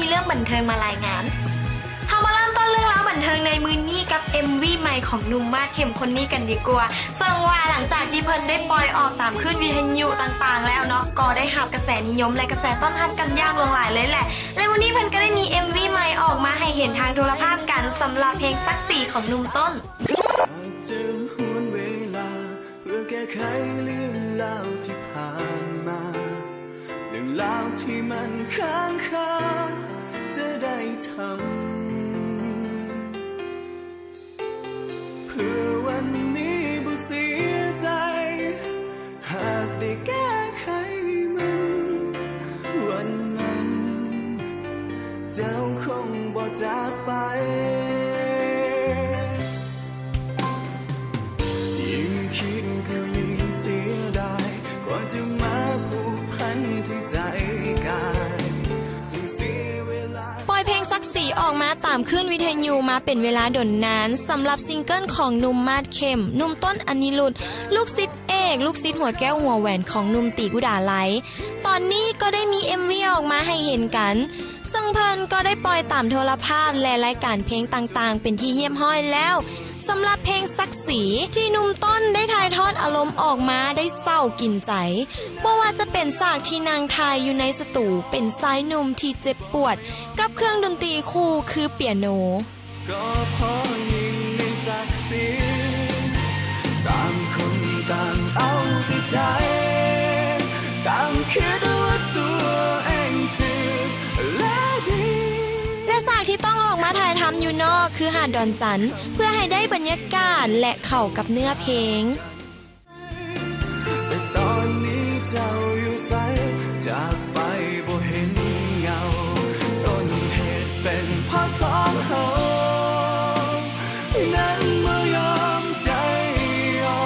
เรื่องบันเทิงมารายงานเฮามาเริ่มต้นเรื่องราวบันเทิงในมือนี้กับ MV ใหม่ของหนุ่มมาดเข้มคนนี้กันดีกว่าซึ่งว่าหลังจากที่เพิ่นได้ปล่อยออกตามคลื่นวิทยุต่างๆแล้วเนาะก็ได้รับกระแสนิยมและกระแสต้อนรับกันอย่างหลากหลายเลยแหละและวันนี้เพิ่นก็ได้มี MV ใหม่ออกมาให้เห็นทางโทรภาพกันสำหรับเพลงซักสีของหนุ่มต้นจะหวนเวลาเพื่อแก้ไขเรื่องราวที่ผ่านมาเรื่องราวที่มันค้างคาจะได้ทำเพื่อวันนี้บ่เสียใจหากได้แก้ไขมันวันนั้นเจ้าคงบ่จากไปยิ่งคิดก็ยิ่งเสียดายกว่าจะมาผูกพันที่ใจกายปล่อยเพลงซักสีออกมาตามคลื่นวิทยุมาเป็นเวลาดนนานสำหรับซิงเกิลของหนุ่มมาดเข้มหนุ่มต้นอนิรุทธลูกศิษย์เอกลูกศิษย์หัวแก้วหัวแหวนของหนุ่มตีกุดาไลตอนนี้ก็ได้มี MV ออกมาให้เห็นกันซึ่งเพิ่นก็ได้ปล่อยตามโทรภาพและรายการเพลงต่างๆเป็นที่เยี่ยมห้อยแล้วสำหรับเพลงซักสีที่หนุ่มต้นได้ถ่ายทอดอารมณ์ออกมาได้เศร้ากินใจบ่ว่าจะเป็นฉากที่นางทายอยู่ในสตูเป็นชายหนุ่มที่เจ็บปวดกับเครื่องดนตรีคู่คือเปียโนก็เพราะยิ่งในศักดิ์ศรีต่างคนต่างเอาแต่ใจต่างคิดว่าตัวเองถือและดีและฉากที่ต้องออกมาถ่ายทำอยู่นอกคือหาดดอนจันทร์เพื่อให้ได้บรรยากาศและเข้ากับเนื้อเพลงแต่ตอนนี้เจ้าอยู่ไสจากไปบ่เห็นเงาต้นเหตุเป็นเพราะสองเฮานั้นบ่ยอมใจอ่อ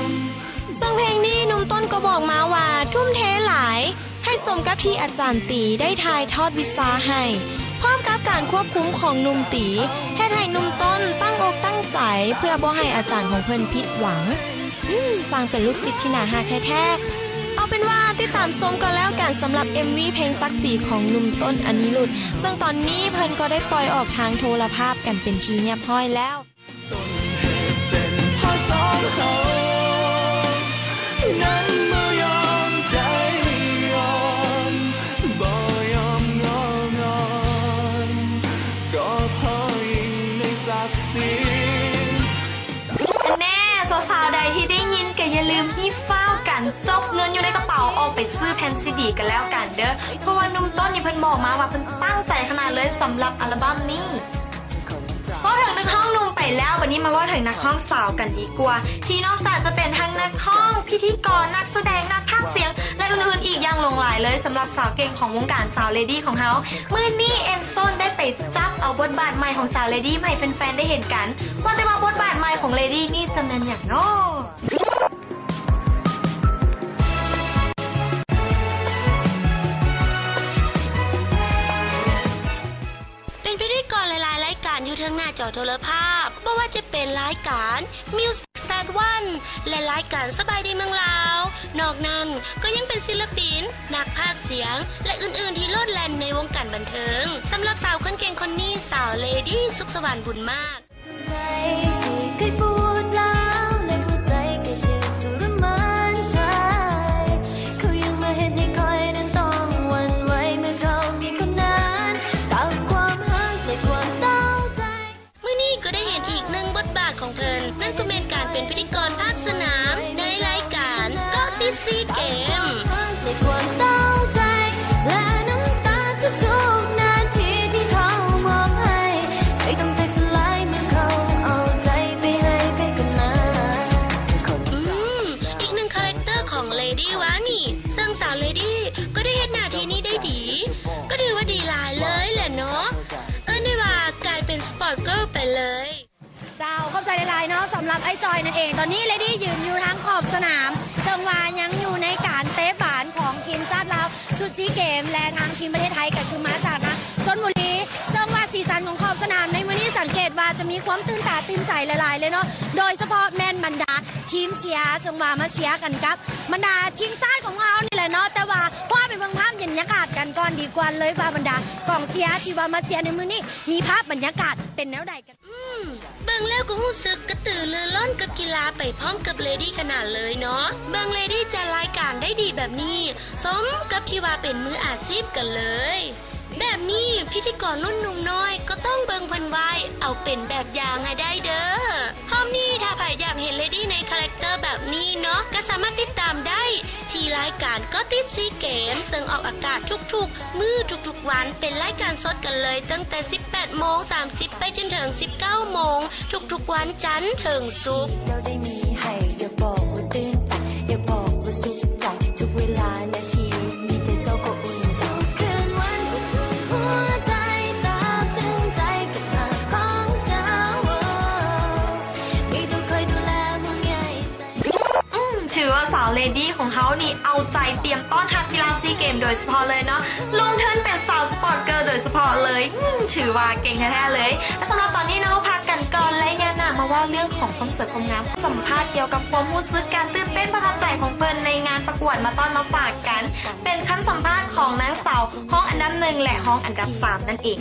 นซึ่งเพลงนี้หนุ่มต้นก็บอกมาว่าทุ่มเทหลายให้สมกับที่อาจารย์ตีได้ถ่ายทอดวิชาให้พร้อมกับการควบคุมของหนุ่มตีเฮ็ดให้หนุ่มต้นตั้งอกตั้งใจเพื่อบ่ให้อาจารย์ของเพิ่นผิดหวังสร้างเป็นลูกศิษย์ที่น่าฮักแท้ๆเอาเป็นว่าติดตามชมกันแล้วกันสำหรับ MV เพลงซักสีของหนุ่มต้นอนิรุทธซึ่งตอนนี้เพิ่นก็ได้ปล่อยออกทางโทรภาพกันเป็นที่เรียบร้อยแล้วต้นเหตุเป็นเพราะสองเขานั้นบ่ยอมใจอ่อนบ่ยอมงอนก็เพราะยิ่งในศักดิ์ศรีแน่สาวๆใดที่ได้ยินก็อย่าลืมฮีบฟ้าวกันจกเงินอยู่ในกระเป๋าออกไปซื้อแผ่นซีดีกันแล้วกันเด้อเพราะว่าหนุ่มต้นนี่เพิ่นบอกมาว่าเพิ่นตั้งใจขนาดเลยสำหรับอัลบั้มนี้พอถึงนักร้องหนุ่มไปแล้ววันนี้มาว่าถึงนักร้องสาวกันดีกว่าที่นอกจากจะเป็นทั้งนักร้องพิธีกรนักแสดงนักพากย์เสียงและอื่นๆอีกอย่างหลงหลายเลยสำหรับสาวเก่งของวงการสาวเลดี้ของเฮามื้อนี้เอ็มส้นได้ไปจับเอาบทบาทใหม่ของสาวเลดี้ให้แฟนๆได้เห็นกันว่าแต่ว่าบทบาทใหม่ของเลดี้นี่จะเป็นอย่างน้ออยู่ทางหน้าจอโทรภาพบ่ว่าจะเป็นรายการ Music Sad One และรายการสบายดีเมืองลาวนอกนั้นก็ยังเป็นศิลปินนักพากย์เสียงและอื่นๆที่โลดแล่นในวงการบันเทิงสำหรับสาวคนเก่งคนนี้สาวเลดี้สุขสวรรค์บุญมากของเพิ่นนั่นก็เป็นการเป็นพิธีกรภาคสนามในรายการเกาะติดซีเกมและน้ำตาทุกๆนาทีที่เขามอบให้ใจต้องแตกสลายเมื่อเขาเอาใจไปให้ใครกันนะอีกหนึ่งคาแรคเตอร์ของเลดี้วะนี่ซึ่งสาวเลดี้ก็ได้เฮ็ดหน้าที่นี้ได้ดีก็ถือว่าดีหลายเลยแหละเนาะได้ว่ากลายเป็นสปอร์ตเกิร์ลไปเลยเจ้าขอบใจหลายๆเนาะสำหรับไอ้จอยนั่นเองตอนนี้เลดี้ยืนอยู่ทางขอบสนามจังหวะยังอยู่ในการเตะบาสของทีมชาติลาวซูจิเกมและทางทีมประเทศไทยก็คือมาจากทางชลบุรีซึ่งว่าสีสันของขอบสนามในมื้อนี้ส สังเกตว่าจะมีความตื่นตาตื่นใจหลายๆเลยเนาะโดยเฉพาะแม่นบรรดาทีมเชียร์จังหวะมาเชียร์กันกับบรรดาทีมชาติของเรานี่แหละเนาะแต่ว่าพ่อไปเบิ่งภาพบรรยากาศกันก่อนดีกว่าเลยว่าบรรดากองเชียร์ที่ว่ามาเชียร์ในมื้อนี้มีภาพบรรยากาศเป็นแนวใดกันเบิ่งแล้วก็รู้สึกกระตือรือร้นกับกีฬาไปพร้อมกับเลดี้ขนาดเลยเนาะเบิ่งเลดี้จะรายการได้ดีแบบนี้สมกับที่ว่าเป็นมืออาชีพกันเลยแบบนี้พิธีกรรุ่นหนุ่มน้อยก็ต้องเบิ่งเพิ่นไว้เอาเป็นแบบอย่างให้ได้เด้อพร้อมนี้ถ้าใครอยากเห็นเลดี้ในคาแรคเตอร์แบบนี้เนาะก็สามารถติดตามได้ที่รายการก็ติดซีเกมซึ่งออกอากาศทุกๆมื้อทุกๆวันเป็นรายการสดกันเลยตั้งแต่ 18:30 ไปจนถึง 19:00 นทุกๆวันจันทร์ถึงศุกร์เจ้าได้มีให้อย่าบอกว่าตื่นใจอย่าบอกว่าสุขใจทุกเวลานาทีมีใจเจ้าก็อุ่นใจคืนวันหัวใจซาบซึ้งใจกับภาพของเจ้าไม่ต้องคอยดูแลห่วงใยถือว่าสาวเลดี้ของเขานี่เอาใจเตรียมต้อนรับกีฬาซีเกมโดยเฉพาะเลยเนาะลงเทิร์นเป็นสาวสปอร์ตเกิร์ลโดยเฉพาะเลยถือว่าเก่งแท้ๆเลยและสำหรับตอนนี้เนาะพักกันก่อนและงานหน้ามาว่าเรื่องของความสวยความงามสัมภาษณ์เกี่ยวกับความรู้สึกการตื่นเต้นประทับใจของเพิ่นในงานประกวดมาต้อนมาฝากกันเป็นคำสัมภาษณ์ของนางสาวห้องอันดับ1และห้องอันดับ3นั่นเอง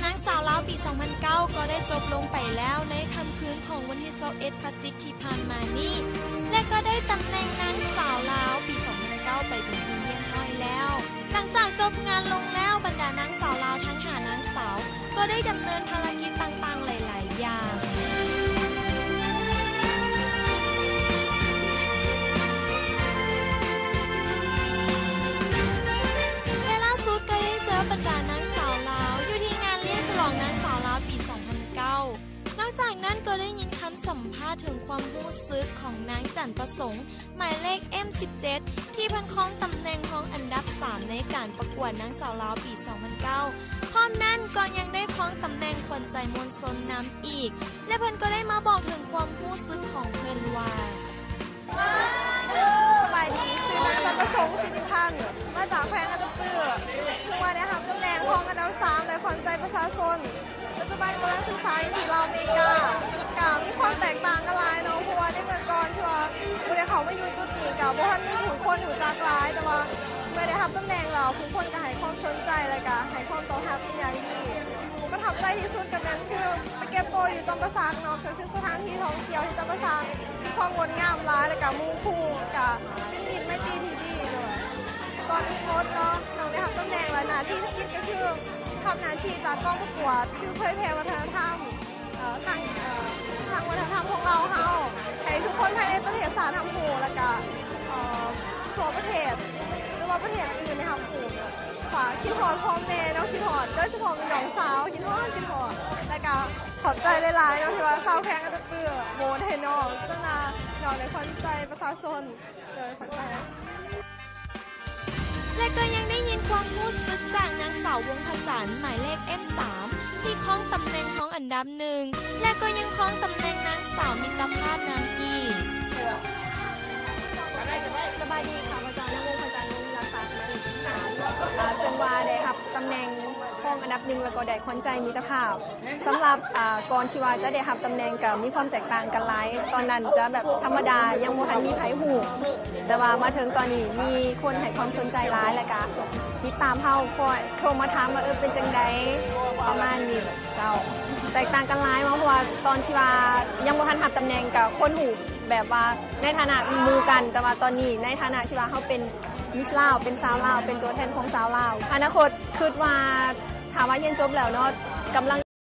นางสาวลาวปี 2009 ก็ได้จบลงไปแล้วในค่ำคืนของวันที่21 พฤศจิกายนที่ผ่านมานี้และก็ได้ตำแหน่งนางสาวลาวปี 2009 ไปเป็นที่เรียบร้อยแล้วหลังจากจบงานลงแล้วบรรดานางสาวลาวทั้ง5นางสาวก็ได้ดำเนินภารกิจต่างๆหลายๆอย่างและล่าสุดก็ได้เจอบรรดานางสาวลาวอยู่ที่งานเลี้ยงฉลองนางสาวลาวปี 2009 นอกจากนั้นก็ได้ยินคำสัมภาษณ์ถึงความรู้สึกของนางจันประสงค์หมายเลข M17 ที่เพิ่นครองตำแหน่งห้องอันดับ3ในการประกวดนางสาวลาวปี 2009 พร้อมนั้นก็ยังได้ครองตำแหน่งขวัญใจมวลชนนำอีกและเพิ่นก็ได้มาบอกถึงความรู้สึกของเพิ่นว่าสบายดีคือนางจันประสงค์สิริพันธ์มาจากแขวงอัตตปือถึงวันนี้ครับตำแหน่งห้องอันดับ3ในขวัญใจประชาชนปัจจุบันกำลังศึกษาอยู่ที่ลาวอเมริกามีความแตกต่างกันหลายเนาะเพราะว่าได้เมื่อก่อนชัวร์ผู้ใดเขาไม่อยู่จุดนี้กับบ่ทันมีผู้คนอยู่จากหลายแต่ว่าเมื่อได้รับตำแหน่งแล้วผู้คนก็ให้ความสนใจเลยก็ให้ความตอบรับเป็นอย่างดีประทับใจที่สุดกับนั้นคือไปเก็บโปรอยู่จอมประสาทเนาะคือสถานที่ท่องเที่ยวที่จอมประสาทมีความงดงามหลายแล้วก็มูคู่กับเป็นมิตรไม่ตีที่ดีเลยก่อนอีกมดเนาะน้องได้รับตำแหน่งแล้วหน้าที่ที่อินก็คือทำหน้าที่จากกองประกวดคือเผยแพร่วัฒนธรรมทางวัฒนธรรมของเราให้ทุกคนภายในประเทศสารทำหูแล้วก็ทั่วประเทศหรือว่าประเทศอื่นในทำหูฝากคิดหอดพ่อแม่น้องคิดหอดโดยเฉพาะเป็นน้องสาวคิดหอดแล้วก็ขอบใจหลายๆน้องที่ว่าสาวแข่งกันตะเปื้อโมให้น้องตั้งนานน้องในความใจประชาชนเลยขอบใจและก็ยังได้ยินความรู้สึกจากนางสาววงศ์พจันทร์หมายเลข M3 ที่ครองตำแหน่งของอันดับ1และก็ยังครองตำแหน่งนางสาวมิตรภาพนำอีกสบายดีค่ะอาจารย์นวงศ์พจันทร์รักษามาอีก3ซึ่งว่าได้รับตำแหน่งห้องอันดับ1แล้วก็ได้ขวัญใจมิตรภาพสำหรับก่อนที่ว่าจะได้รับตำแหน่งกับมีความแตกต่างกันหลายตอนนั้นจะแบบธรรมดายังบ่ทันมีไผฮู้แต่ว่ามาถึงตอนนี้มีคนให้ความสนใจหลายแล้วก็ติดตามเฮาคอยโทรมาถามว่าเป็นจังได๋ประมาณนี้เจ้าแตกต่างกันหลายเพราะว่าตอนที่ว่ายังบ่ทันรับตำแหน่งกับคนฮู้แบบว่าในฐานะหมู่กันแต่ว่าตอนนี้ในฐานะที่ว่าเฮาเป็นมิสลาวเป็นสาวลาวเป็นตัวแทนของสาวลาวอนาคตคิดว่าถามว่าเรียนจบแล้วเนาะกำลัง